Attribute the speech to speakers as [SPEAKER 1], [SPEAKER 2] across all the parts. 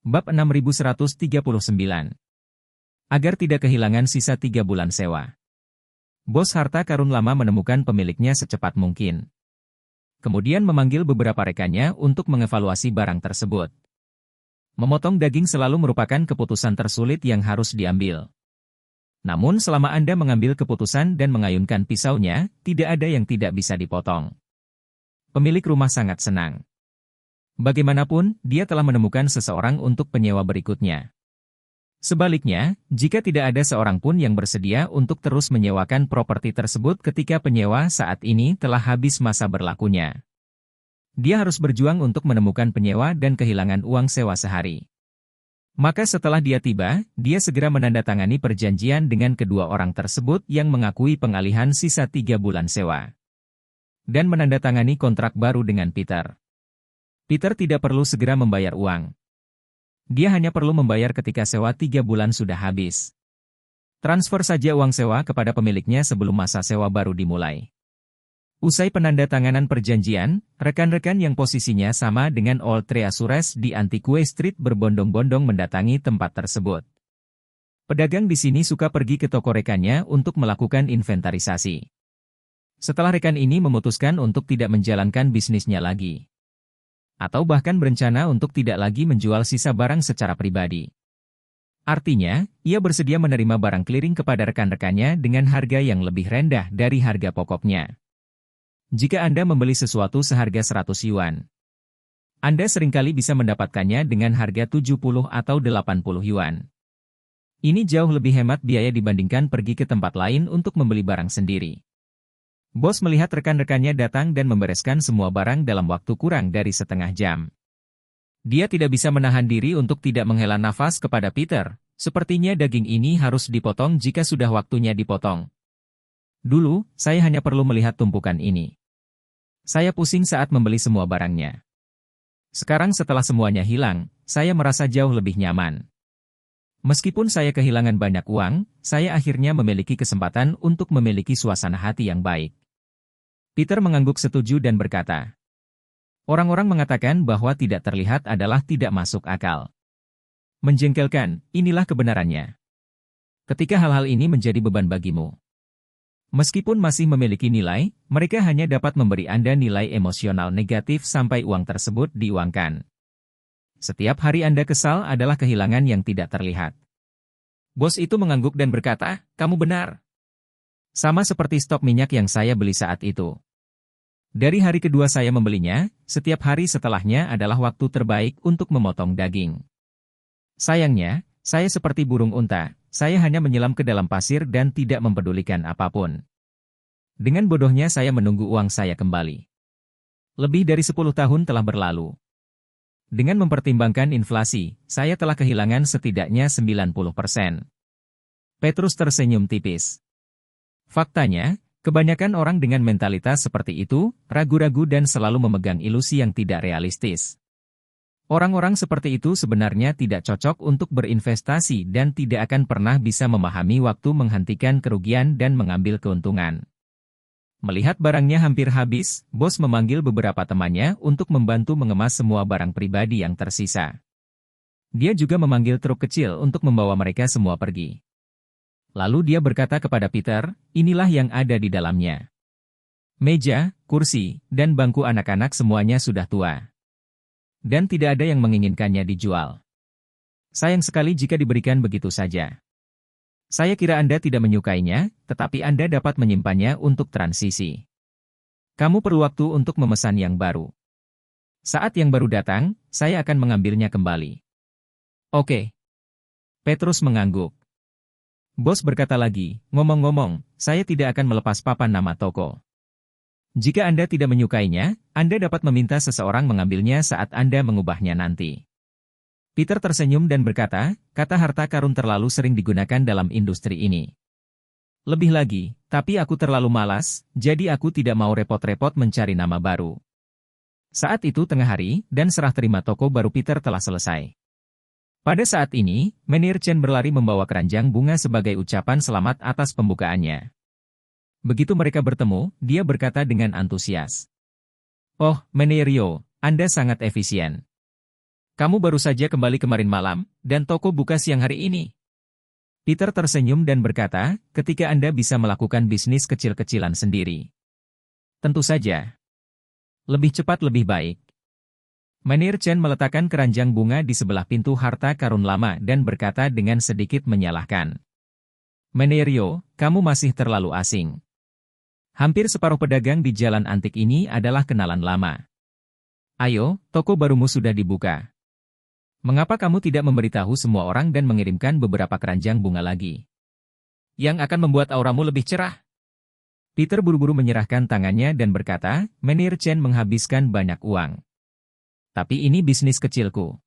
[SPEAKER 1] Bab 6139. Agar tidak kehilangan sisa 3 bulan sewa. Bos harta karun lama menemukan pemiliknya secepat mungkin. Kemudian memanggil beberapa rekannya untuk mengevaluasi barang tersebut. Memotong daging selalu merupakan keputusan tersulit yang harus diambil. Namun selama Anda mengambil keputusan dan mengayunkan pisaunya, tidak ada yang tidak bisa dipotong. Pemilik rumah sangat senang. Bagaimanapun, dia telah menemukan seseorang untuk penyewa berikutnya. Sebaliknya, jika tidak ada seorang pun yang bersedia untuk terus menyewakan properti tersebut ketika penyewa saat ini telah habis masa berlakunya, dia harus berjuang untuk menemukan penyewa dan kehilangan uang sewa sehari. Maka setelah dia tiba, dia segera menandatangani perjanjian dengan kedua orang tersebut yang mengakui pengalihan sisa 3 bulan sewa. Dan menandatangani kontrak baru dengan Peter. Peter tidak perlu segera membayar uang. Dia hanya perlu membayar ketika sewa 3 bulan sudah habis. Transfer saja uang sewa kepada pemiliknya sebelum masa sewa baru dimulai. Usai penandatanganan perjanjian, rekan-rekan yang posisinya sama dengan Old Treasures di Antique Street berbondong-bondong mendatangi tempat tersebut. Pedagang di sini suka pergi ke toko rekannya untuk melakukan inventarisasi. Setelah rekan ini memutuskan untuk tidak menjalankan bisnisnya lagi, atau bahkan berencana untuk tidak lagi menjual sisa barang secara pribadi. Artinya, ia bersedia menerima barang clearing kepada rekan-rekannya dengan harga yang lebih rendah dari harga pokoknya. Jika Anda membeli sesuatu seharga 100 yuan, Anda seringkali bisa mendapatkannya dengan harga 70 atau 80 yuan. Ini jauh lebih hemat biaya dibandingkan pergi ke tempat lain untuk membeli barang sendiri. Bos melihat rekan-rekannya datang dan membereskan semua barang dalam waktu kurang dari setengah jam. Dia tidak bisa menahan diri untuk tidak menghela nafas kepada Peter. Sepertinya daging ini harus dipotong jika sudah waktunya dipotong. Dulu, saya hanya perlu melihat tumpukan ini. Saya pusing saat membeli semua barangnya. Sekarang setelah semuanya hilang, saya merasa jauh lebih nyaman. Meskipun saya kehilangan banyak uang, saya akhirnya memiliki kesempatan untuk memiliki suasana hati yang baik. Peter mengangguk setuju dan berkata, orang-orang mengatakan bahwa tidak terlihat adalah tidak masuk akal. Menjengkelkan, inilah kebenarannya. Ketika hal-hal ini menjadi beban bagimu, meskipun masih memiliki nilai, mereka hanya dapat memberi Anda nilai emosional negatif sampai uang tersebut diuangkan. Setiap hari Anda kesal adalah kehilangan yang tidak terlihat. Bos itu mengangguk dan berkata, kamu benar. Sama seperti stok minyak yang saya beli saat itu. Dari hari kedua saya membelinya, setiap hari setelahnya adalah waktu terbaik untuk memotong daging. Sayangnya, saya seperti burung unta, saya hanya menyelam ke dalam pasir dan tidak mempedulikan apapun. Dengan bodohnya saya menunggu uang saya kembali. Lebih dari 10 tahun telah berlalu. Dengan mempertimbangkan inflasi, saya telah kehilangan setidaknya 90%. Petrus tersenyum tipis. Faktanya, kebanyakan orang dengan mentalitas seperti itu, ragu-ragu dan selalu memegang ilusi yang tidak realistis. Orang-orang seperti itu sebenarnya tidak cocok untuk berinvestasi dan tidak akan pernah bisa memahami waktu menghentikan kerugian dan mengambil keuntungan. Melihat barangnya hampir habis, bos memanggil beberapa temannya untuk membantu mengemas semua barang pribadi yang tersisa. Dia juga memanggil truk kecil untuk membawa mereka semua pergi. Lalu dia berkata kepada Peter, inilah yang ada di dalamnya. Meja, kursi, dan bangku anak-anak semuanya sudah tua. Dan tidak ada yang menginginkannya dijual. Sayang sekali jika diberikan begitu saja. Saya kira Anda tidak menyukainya, tetapi Anda dapat menyimpannya untuk transisi. Kamu perlu waktu untuk memesan yang baru. Saat yang baru datang, saya akan mengambilnya kembali. Oke. Petrus mengangguk. Bos berkata lagi, ngomong-ngomong, saya tidak akan melepas papan nama toko. Jika Anda tidak menyukainya, Anda dapat meminta seseorang mengambilnya saat Anda mengubahnya nanti. Peter tersenyum dan berkata, kata harta karun terlalu sering digunakan dalam industri ini. Lebih lagi, tapi aku terlalu malas, jadi aku tidak mau repot-repot mencari nama baru. Saat itu tengah hari, dan serah terima toko baru Peter telah selesai. Pada saat ini, Menir Chen berlari membawa keranjang bunga sebagai ucapan selamat atas pembukaannya. Begitu mereka bertemu, dia berkata dengan antusias. Oh, Menir Rio, Anda sangat efisien. Kamu baru saja kembali kemarin malam, dan toko buka siang hari ini. Peter tersenyum dan berkata, ketika Anda bisa melakukan bisnis kecil-kecilan sendiri. Tentu saja. Lebih cepat lebih baik. Menir Chen meletakkan keranjang bunga di sebelah pintu harta karun lama dan berkata dengan sedikit menyalahkan. Meniryo, kamu masih terlalu asing. Hampir separuh pedagang di jalan antik ini adalah kenalan lama. Ayo, toko barumu sudah dibuka. Mengapa kamu tidak memberitahu semua orang dan mengirimkan beberapa keranjang bunga lagi? Yang akan membuat auramu lebih cerah. Peter buru-buru menyerahkan tangannya dan berkata, Menir Chen menghabiskan banyak uang. Tapi ini bisnis kecilku.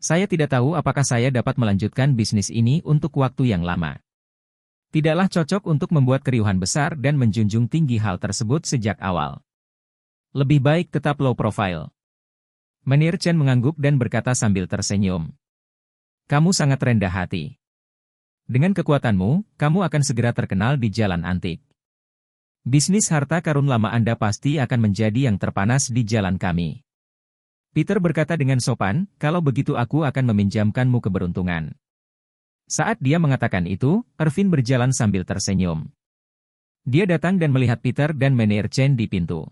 [SPEAKER 1] Saya tidak tahu apakah saya dapat melanjutkan bisnis ini untuk waktu yang lama. Tidaklah cocok untuk membuat keriuhan besar dan menjunjung tinggi hal tersebut sejak awal. Lebih baik tetap low profile. Menir Chen mengangguk dan berkata sambil tersenyum. Kamu sangat rendah hati. Dengan kekuatanmu, kamu akan segera terkenal di jalan antik. Bisnis harta karun lama Anda pasti akan menjadi yang terpanas di jalan kami. Peter berkata dengan sopan, kalau begitu aku akan meminjamkanmu keberuntungan. Saat dia mengatakan itu, Ervin berjalan sambil tersenyum. Dia datang dan melihat Peter dan Menir Chen di pintu.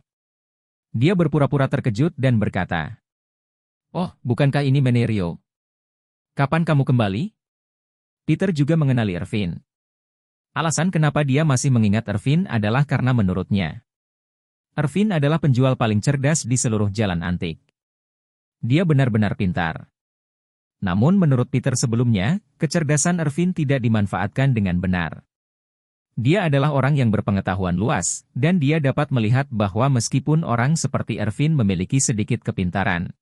[SPEAKER 1] Dia berpura-pura terkejut dan berkata, Oh, bukankah ini Meniryo? Kapan kamu kembali? Peter juga mengenali Ervin. Alasan kenapa dia masih mengingat Ervin adalah karena menurutnya. Ervin adalah penjual paling cerdas di seluruh jalan antik. Dia benar-benar pintar. Namun menurut Peter sebelumnya, kecerdasan Ervin tidak dimanfaatkan dengan benar. Dia adalah orang yang berpengetahuan luas, dan dia dapat melihat bahwa meskipun orang seperti Ervin memiliki sedikit kepintaran,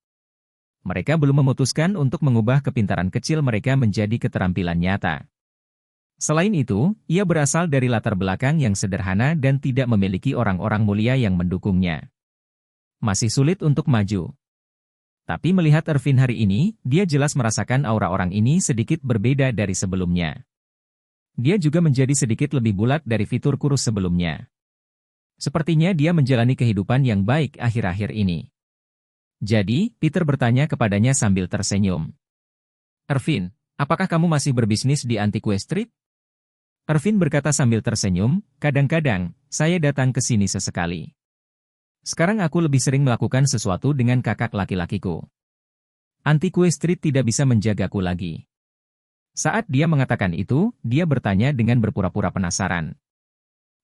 [SPEAKER 1] mereka belum memutuskan untuk mengubah kepintaran kecil mereka menjadi keterampilan nyata. Selain itu, ia berasal dari latar belakang yang sederhana dan tidak memiliki orang-orang mulia yang mendukungnya. Masih sulit untuk maju. Tapi melihat Ervin hari ini, dia jelas merasakan aura orang ini sedikit berbeda dari sebelumnya. Dia juga menjadi sedikit lebih bulat dari fitur kurus sebelumnya. Sepertinya dia menjalani kehidupan yang baik akhir-akhir ini. Jadi, Peter bertanya kepadanya sambil tersenyum. Ervin, apakah kamu masih berbisnis di Antiques Street? Ervin berkata sambil tersenyum, kadang-kadang, saya datang ke sini sesekali. Sekarang aku lebih sering melakukan sesuatu dengan kakak laki-lakiku. Antiques Street tidak bisa menjagaku lagi. Saat dia mengatakan itu, dia bertanya dengan berpura-pura penasaran.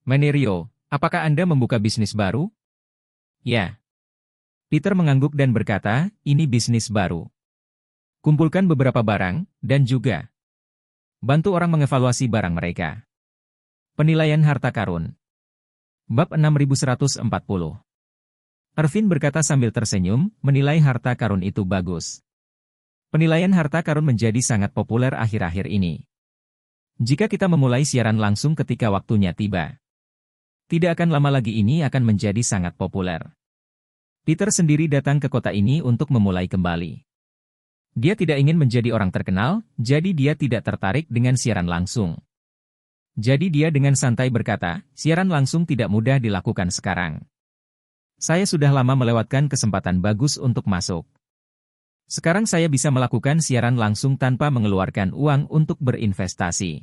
[SPEAKER 1] Meniryo, apakah Anda membuka bisnis baru? Ya. Peter mengangguk dan berkata, ini bisnis baru. Kumpulkan beberapa barang, dan juga bantu orang mengevaluasi barang mereka. Penilaian harta karun. Bab 6140. Ervin berkata sambil tersenyum, menilai harta karun itu bagus. Penilaian harta karun menjadi sangat populer akhir-akhir ini. Jika kita memulai siaran langsung ketika waktunya tiba, tidak akan lama lagi ini akan menjadi sangat populer. Peter sendiri datang ke kota ini untuk memulai kembali. Dia tidak ingin menjadi orang terkenal, jadi dia tidak tertarik dengan siaran langsung. Jadi dia dengan santai berkata, siaran langsung tidak mudah dilakukan sekarang. Saya sudah lama melewatkan kesempatan bagus untuk masuk. Sekarang saya bisa melakukan siaran langsung tanpa mengeluarkan uang untuk berinvestasi.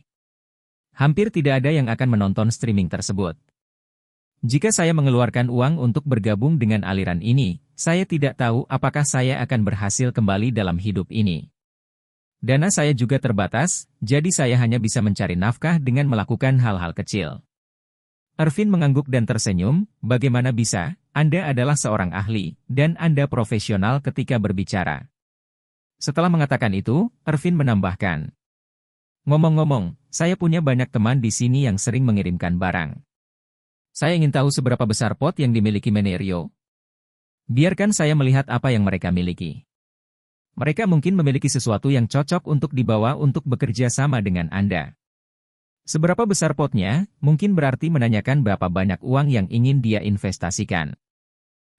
[SPEAKER 1] Hampir tidak ada yang akan menonton streaming tersebut. Jika saya mengeluarkan uang untuk bergabung dengan aliran ini, saya tidak tahu apakah saya akan berhasil kembali dalam hidup ini. Dana saya juga terbatas, jadi saya hanya bisa mencari nafkah dengan melakukan hal-hal kecil. Ervin mengangguk dan tersenyum, bagaimana bisa, Anda adalah seorang ahli, dan Anda profesional ketika berbicara. Setelah mengatakan itu, Ervin menambahkan. Ngomong-ngomong, saya punya banyak teman di sini yang sering mengirimkan barang. Saya ingin tahu seberapa besar pot yang dimiliki Meniryo. Biarkan saya melihat apa yang mereka miliki. Mereka mungkin memiliki sesuatu yang cocok untuk dibawa untuk bekerja sama dengan Anda. Seberapa besar potnya, mungkin berarti menanyakan berapa banyak uang yang ingin dia investasikan.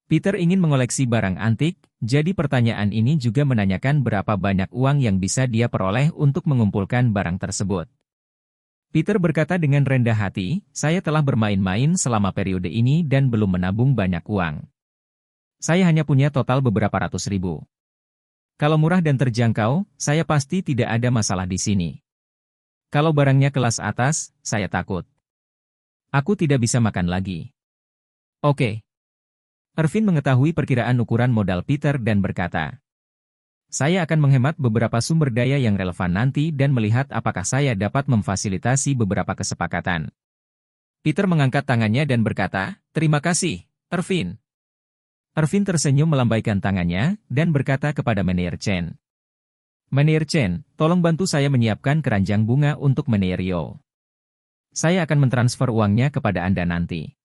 [SPEAKER 1] Peter ingin mengoleksi barang antik, jadi pertanyaan ini juga menanyakan berapa banyak uang yang bisa dia peroleh untuk mengumpulkan barang tersebut. Peter berkata dengan rendah hati, saya telah bermain-main selama periode ini dan belum menabung banyak uang. Saya hanya punya total beberapa ratus ribu. Kalau murah dan terjangkau, saya pasti tidak ada masalah di sini. Kalau barangnya kelas atas, saya takut. Aku tidak bisa makan lagi. Oke. Ervin mengetahui perkiraan ukuran modal Peter dan berkata, saya akan menghemat beberapa sumber daya yang relevan nanti dan melihat apakah saya dapat memfasilitasi beberapa kesepakatan. Peter mengangkat tangannya dan berkata, terima kasih, Ervin. Ervin tersenyum melambaikan tangannya dan berkata kepada Manajer Chen. Manajer Chen, tolong bantu saya menyiapkan keranjang bunga untuk Manajer Yo. Saya akan mentransfer uangnya kepada Anda nanti.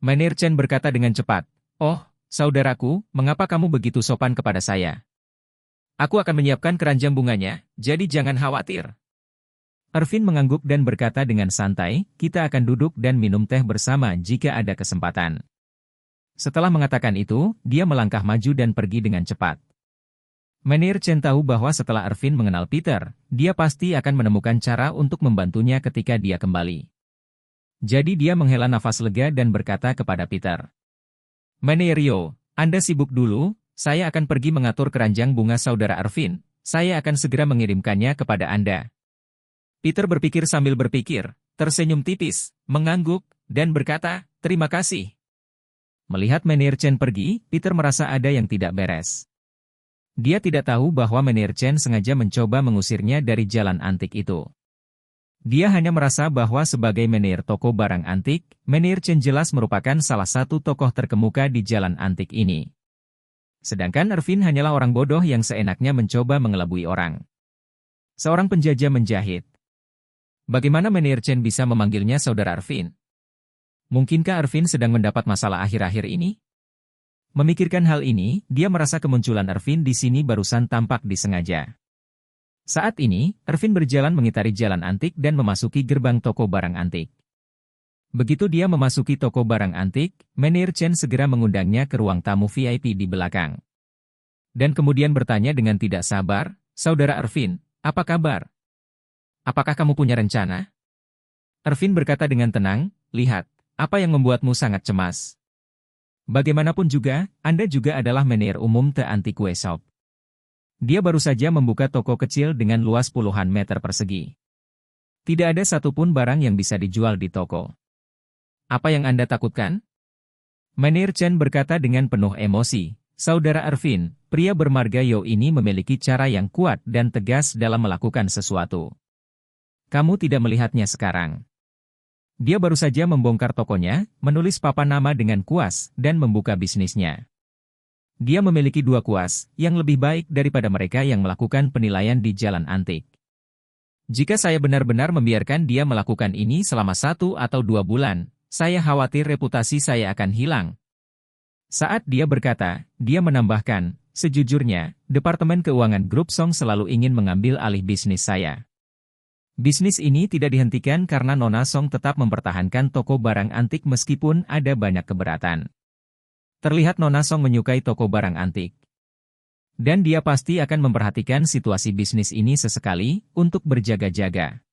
[SPEAKER 1] Manajer Chen berkata dengan cepat, oh, saudaraku, mengapa kamu begitu sopan kepada saya? Aku akan menyiapkan keranjang bunganya, jadi jangan khawatir. Ervin mengangguk dan berkata dengan santai, kita akan duduk dan minum teh bersama jika ada kesempatan. Setelah mengatakan itu, dia melangkah maju dan pergi dengan cepat. Manajer Chen tahu bahwa setelah Ervin mengenal Peter, dia pasti akan menemukan cara untuk membantunya ketika dia kembali. Jadi dia menghela nafas lega dan berkata kepada Peter. Manajer Yo, Anda sibuk dulu, saya akan pergi mengatur keranjang bunga saudara Ervin, saya akan segera mengirimkannya kepada Anda. Peter berpikir sambil berpikir, tersenyum tipis, mengangguk, dan berkata, terima kasih. Melihat Manajer Chen pergi, Peter merasa ada yang tidak beres. Dia tidak tahu bahwa Manajer Chen sengaja mencoba mengusirnya dari jalan antik itu. Dia hanya merasa bahwa sebagai manajer toko barang antik, Manajer Chen jelas merupakan salah satu tokoh terkemuka di jalan antik ini. Sedangkan Ervin hanyalah orang bodoh yang seenaknya mencoba mengelabui orang. Seorang penjajah menjahit. Bagaimana Manajer Chen bisa memanggilnya saudara Ervin? Mungkinkah Ervin sedang mendapat masalah akhir-akhir ini? Memikirkan hal ini, dia merasa kemunculan Ervin di sini barusan tampak disengaja. Saat ini, Ervin berjalan mengitari jalan antik dan memasuki gerbang toko barang antik. Begitu dia memasuki toko barang antik, Manajer Chen segera mengundangnya ke ruang tamu VIP di belakang. Dan kemudian bertanya dengan tidak sabar, saudara Ervin, apa kabar? Apakah kamu punya rencana? Ervin berkata dengan tenang, lihat. Apa yang membuatmu sangat cemas? Bagaimanapun juga, Anda juga adalah manajer umum The Antique Shop. Dia baru saja membuka toko kecil dengan luas puluhan meter persegi. Tidak ada satupun barang yang bisa dijual di toko. Apa yang Anda takutkan? Manajer Chen berkata dengan penuh emosi, saudara Ervin, pria bermarga Yo ini memiliki cara yang kuat dan tegas dalam melakukan sesuatu. Kamu tidak melihatnya sekarang. Dia baru saja membongkar tokonya, menulis papan nama dengan kuas, dan membuka bisnisnya. Dia memiliki 2 kuas, yang lebih baik daripada mereka yang melakukan penilaian di jalan antik. Jika saya benar-benar membiarkan dia melakukan ini selama 1 atau 2 bulan, saya khawatir reputasi saya akan hilang. Saat dia berkata, dia menambahkan, sejujurnya, Departemen Keuangan Grup Song selalu ingin mengambil alih bisnis saya. Bisnis ini tidak dihentikan karena Nona Song tetap mempertahankan toko barang antik meskipun ada banyak keberatan. Terlihat Nona Song menyukai toko barang antik. Dan dia pasti akan memperhatikan situasi bisnis ini sesekali untuk berjaga-jaga.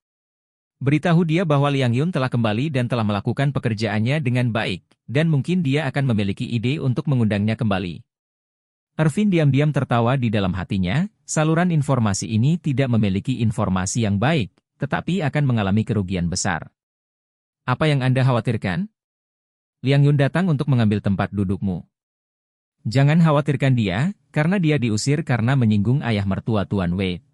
[SPEAKER 1] Beritahu dia bahwa Liang Yun telah kembali dan telah melakukan pekerjaannya dengan baik, dan mungkin dia akan memiliki ide untuk mengundangnya kembali. Ervin diam-diam tertawa di dalam hatinya, saluran informasi ini tidak memiliki informasi yang baik, tetapi akan mengalami kerugian besar. Apa yang Anda khawatirkan? Liang Yun datang untuk mengambil tempat dudukmu. Jangan khawatirkan dia, karena dia diusir karena menyinggung ayah mertua Tuan Wei.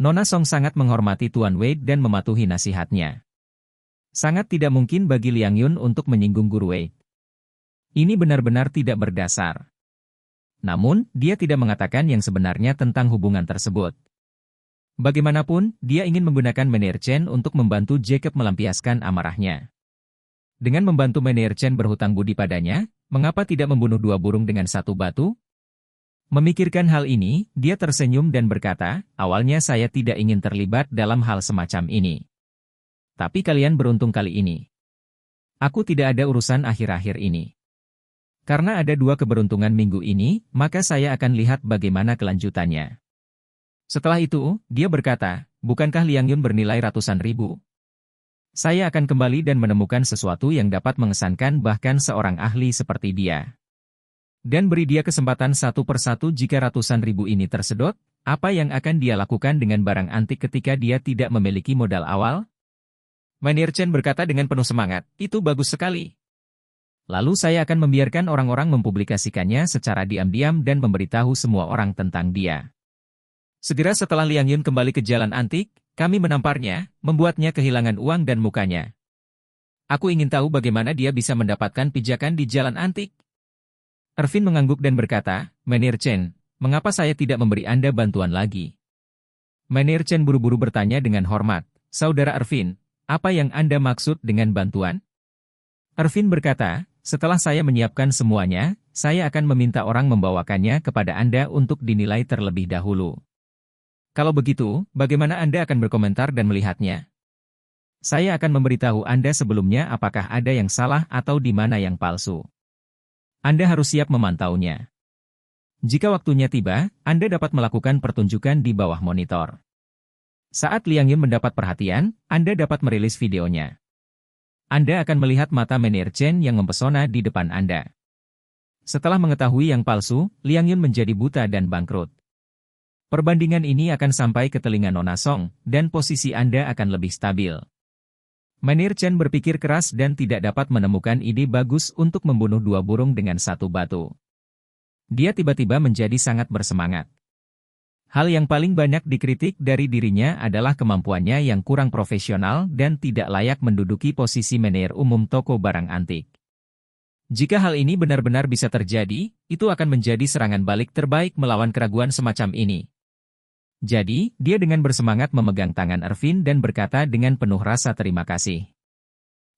[SPEAKER 1] Nona Song sangat menghormati Tuan Wei dan mematuhi nasihatnya. Sangat tidak mungkin bagi Liang Yun untuk menyinggung Guru Wei. Ini benar-benar tidak berdasar. Namun, dia tidak mengatakan yang sebenarnya tentang hubungan tersebut. Bagaimanapun, dia ingin menggunakan Manajer Chen untuk membantu Jacob melampiaskan amarahnya. Dengan membantu Manajer Chen berhutang budi padanya, mengapa tidak membunuh 2 burung dengan 1 batu? Memikirkan hal ini, dia tersenyum dan berkata, awalnya saya tidak ingin terlibat dalam hal semacam ini. Tapi kalian beruntung kali ini. Aku tidak ada urusan akhir-akhir ini. Karena ada 2 keberuntungan minggu ini, maka saya akan lihat bagaimana kelanjutannya. Setelah itu, dia berkata, bukankah Liang Yun bernilai ratusan ribu? Saya akan kembali dan menemukan sesuatu yang dapat mengesankan bahkan seorang ahli seperti dia. Dan beri dia kesempatan satu persatu. Jika ratusan ribu ini tersedot, apa yang akan dia lakukan dengan barang antik ketika dia tidak memiliki modal awal? Manir Chen berkata dengan penuh semangat, itu bagus sekali. Lalu saya akan membiarkan orang-orang mempublikasikannya secara diam-diam dan memberitahu semua orang tentang dia. Segera setelah Liang Yun kembali ke jalan antik, kami menamparnya, membuatnya kehilangan uang dan mukanya. Aku ingin tahu bagaimana dia bisa mendapatkan pijakan di jalan antik. Ervin mengangguk dan berkata, Manir Chen, mengapa saya tidak memberi Anda bantuan lagi? Manir Chen buru-buru bertanya dengan hormat, Saudara Ervin, apa yang Anda maksud dengan bantuan? Ervin berkata, setelah saya menyiapkan semuanya, saya akan meminta orang membawakannya kepada Anda untuk dinilai terlebih dahulu. Kalau begitu, bagaimana Anda akan berkomentar dan melihatnya? Saya akan memberitahu Anda sebelumnya apakah ada yang salah atau di mana yang palsu. Anda harus siap memantaunya. Jika waktunya tiba, Anda dapat melakukan pertunjukan di bawah monitor. Saat Liang Yun mendapat perhatian, Anda dapat merilis videonya. Anda akan melihat mata Manir Chen yang mempesona di depan Anda. Setelah mengetahui yang palsu, Liang Yun menjadi buta dan bangkrut. Perbandingan ini akan sampai ke telinga Nona Song, dan posisi Anda akan lebih stabil. Manir Chen berpikir keras dan tidak dapat menemukan ide bagus untuk membunuh dua burung dengan satu batu. Dia tiba-tiba menjadi sangat bersemangat. Hal yang paling banyak dikritik dari dirinya adalah kemampuannya yang kurang profesional dan tidak layak menduduki posisi manajer umum toko barang antik. Jika hal ini benar-benar bisa terjadi, itu akan menjadi serangan balik terbaik melawan keraguan semacam ini. Jadi, dia dengan bersemangat memegang tangan Ervin dan berkata dengan penuh rasa terima kasih.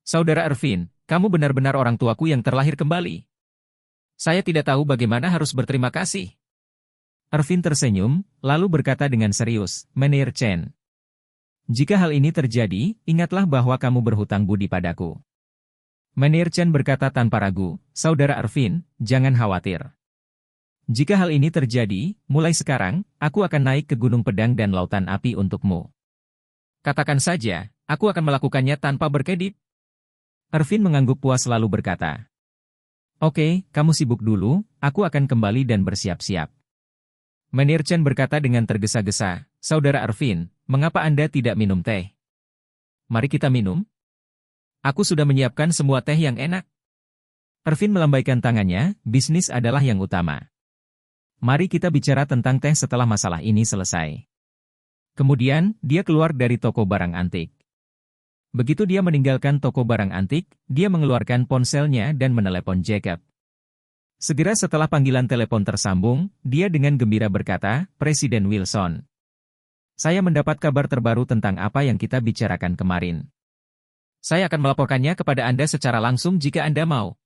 [SPEAKER 1] Saudara Ervin, kamu benar-benar orang tuaku yang terlahir kembali. Saya tidak tahu bagaimana harus berterima kasih. Ervin tersenyum, lalu berkata dengan serius, Manir Chen. Jika hal ini terjadi, ingatlah bahwa kamu berhutang budi padaku. Manir Chen berkata tanpa ragu, Saudara Ervin, jangan khawatir. Jika hal ini terjadi, mulai sekarang, aku akan naik ke Gunung Pedang dan Lautan Api untukmu. Katakan saja, aku akan melakukannya tanpa berkedip. Ervin mengangguk puas lalu berkata, Oke, kamu sibuk dulu, aku akan kembali dan bersiap-siap. Manir Chen berkata dengan tergesa-gesa, Saudara Ervin, mengapa Anda tidak minum teh? Mari kita minum. Aku sudah menyiapkan semua teh yang enak. Ervin melambaikan tangannya, bisnis adalah yang utama. Mari kita bicara tentang teh setelah masalah ini selesai. Kemudian, dia keluar dari toko barang antik. Begitu dia meninggalkan toko barang antik, dia mengeluarkan ponselnya dan menelepon Jacob. Segera setelah panggilan telepon tersambung, dia dengan gembira berkata, Presiden Wilson. Saya mendapat kabar terbaru tentang apa yang kita bicarakan kemarin. Saya akan melaporkannya kepada Anda secara langsung jika Anda mau.